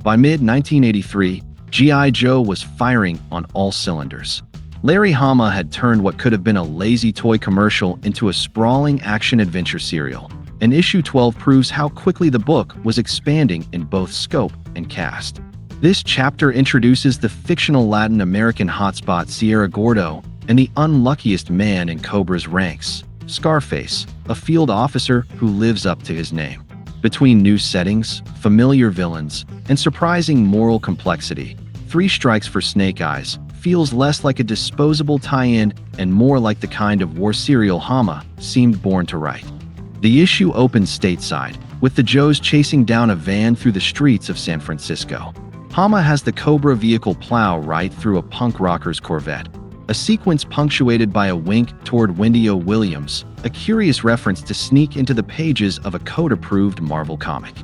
By mid-1983, G.I. Joe was firing on all cylinders. Larry Hama had turned what could have been a lazy toy commercial into a sprawling action-adventure serial, and issue 12 proves how quickly the book was expanding in both scope and cast. This chapter introduces the fictional Latin American hotspot Sierra Gordo and the unluckiest man in Cobra's ranks, Scarface, a field officer who lives up to his name. Between new settings, familiar villains, and surprising moral complexity, Three Strikes for Snake Eyes feels less like a disposable tie-in and more like the kind of war serial Hama seemed born to write. The issue opens stateside, with the Joes chasing down a van through the streets of San Francisco. Hama has the Cobra vehicle plow right through a punk rocker's Corvette, a sequence punctuated by a wink toward Wendy O. Williams, a curious reference to sneak into the pages of a code-approved Marvel comic.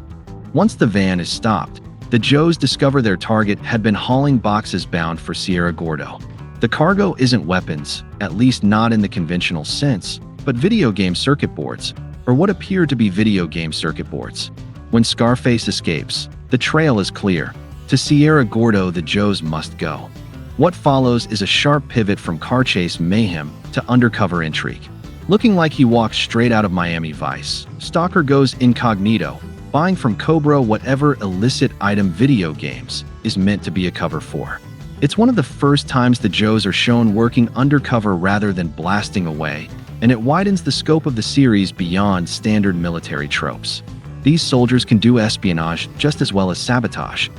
Once the van is stopped, the Joes discover their target had been hauling boxes bound for Sierra Gordo. The cargo isn't weapons, at least not in the conventional sense, but video game circuit boards, or what appear to be video game circuit boards. When Scarface escapes, the trail is clear. To Sierra Gordo, the Joes must go. What follows is a sharp pivot from car chase mayhem to undercover intrigue. Looking like he walked straight out of Miami Vice, Stalker goes incognito, buying from Cobra whatever illicit item video games is meant to be a cover for. It's one of the first times the Joes are shown working undercover rather than blasting away, and it widens the scope of the series beyond standard military tropes. These soldiers can do espionage just as well as sabotage.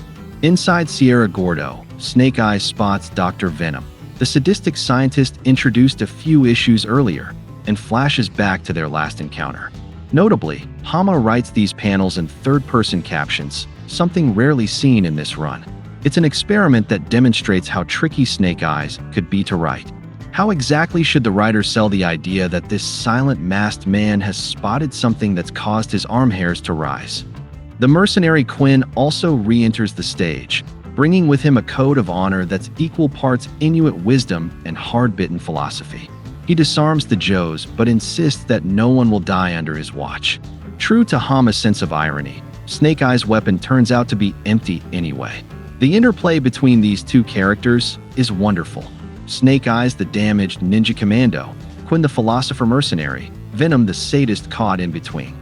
Inside Sierra Gordo, Snake Eyes spots Dr. Venom, the sadistic scientist introduced a few issues earlier, and flashes back to their last encounter. Notably, Hama writes these panels in third-person captions, something rarely seen in this run. It's an experiment that demonstrates how tricky Snake Eyes could be to write. How exactly should the writer sell the idea that this silent masked man has spotted something that's caused his arm hairs to rise? The mercenary Quinn also re-enters the stage, bringing with him a code of honor that's equal parts Inuit wisdom and hard-bitten philosophy. He disarms the Joes, but insists that no one will die under his watch. True to Hama's sense of irony, Snake Eyes' weapon turns out to be empty anyway. The interplay between these two characters is wonderful. Snake Eyes, the damaged ninja commando, Quinn the philosopher mercenary, Venom the sadist caught in between.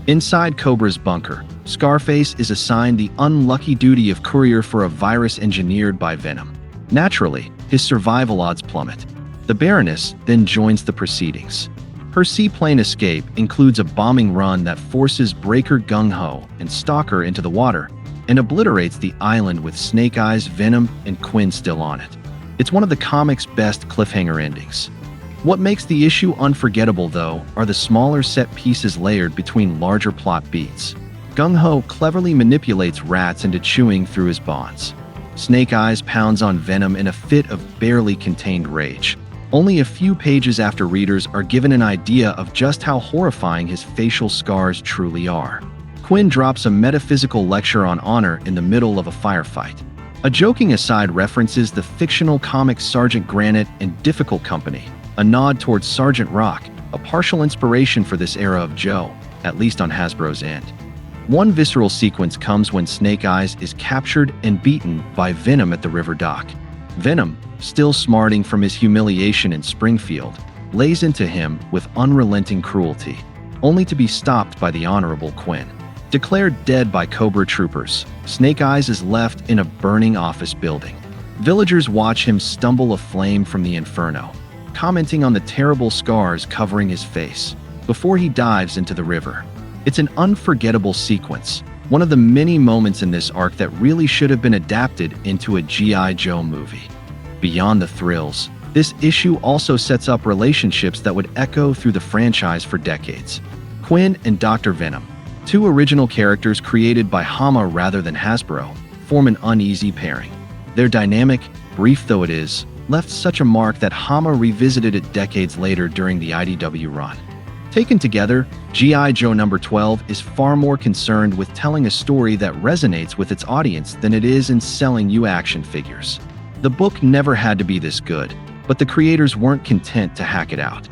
Inside Cobra's bunker, Scarface is assigned the unlucky duty of courier for a virus engineered by Venom. Naturally, his survival odds plummet. The Baroness then joins the proceedings. Her seaplane escape includes a bombing run that forces Breaker Gung-Ho and Stalker into the water and obliterates the island with Snake Eyes, Venom, and Quinn still on it. It's one of the comic's best cliffhanger endings. What makes the issue unforgettable, though, are the smaller set pieces layered between larger plot beats. Gung-Ho cleverly manipulates rats into chewing through his bonds. Snake Eyes pounds on Venom in a fit of barely contained rage. Only a few pages after readers are given an idea of just how horrifying his facial scars truly are. Quinn drops a metaphysical lecture on honor in the middle of a firefight. A joking aside references the fictional comic Sergeant Granite and Difficult Company, a nod towards Sergeant Rock, a partial inspiration for this era of Joe, at least on Hasbro's end. One visceral sequence comes when Snake Eyes is captured and beaten by Venom at the river dock. Venom, still smarting from his humiliation in Springfield, lays into him with unrelenting cruelty, only to be stopped by the Honorable Quinn. Declared dead by Cobra troopers, Snake Eyes is left in a burning office building. Villagers watch him stumble aflame from the inferno, commenting on the terrible scars covering his face, before he dives into the river. It's an unforgettable sequence, one of the many moments in this arc that really should have been adapted into a G.I. Joe movie. Beyond the thrills, this issue also sets up relationships that would echo through the franchise for decades. Quinn and Dr. Venom, two original characters created by Hama rather than Hasbro, form an uneasy pairing. Their dynamic, brief though it is, left such a mark that Hama revisited it decades later during the IDW run. Taken together, G.I. Joe number 12 is far more concerned with telling a story that resonates with its audience than it is in selling you action figures. The book never had to be this good, but the creators weren't content to hack it out.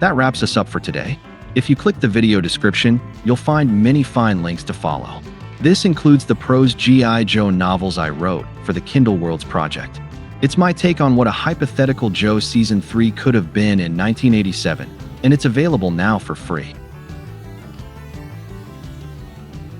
That wraps us up for today. If you click the video description, you'll find many fine links to follow. This includes the prose G.I. Joe novels I wrote for the Kindle Worlds project. It's my take on what a hypothetical Joe Season 3 could have been in 1987, and it's available now for free.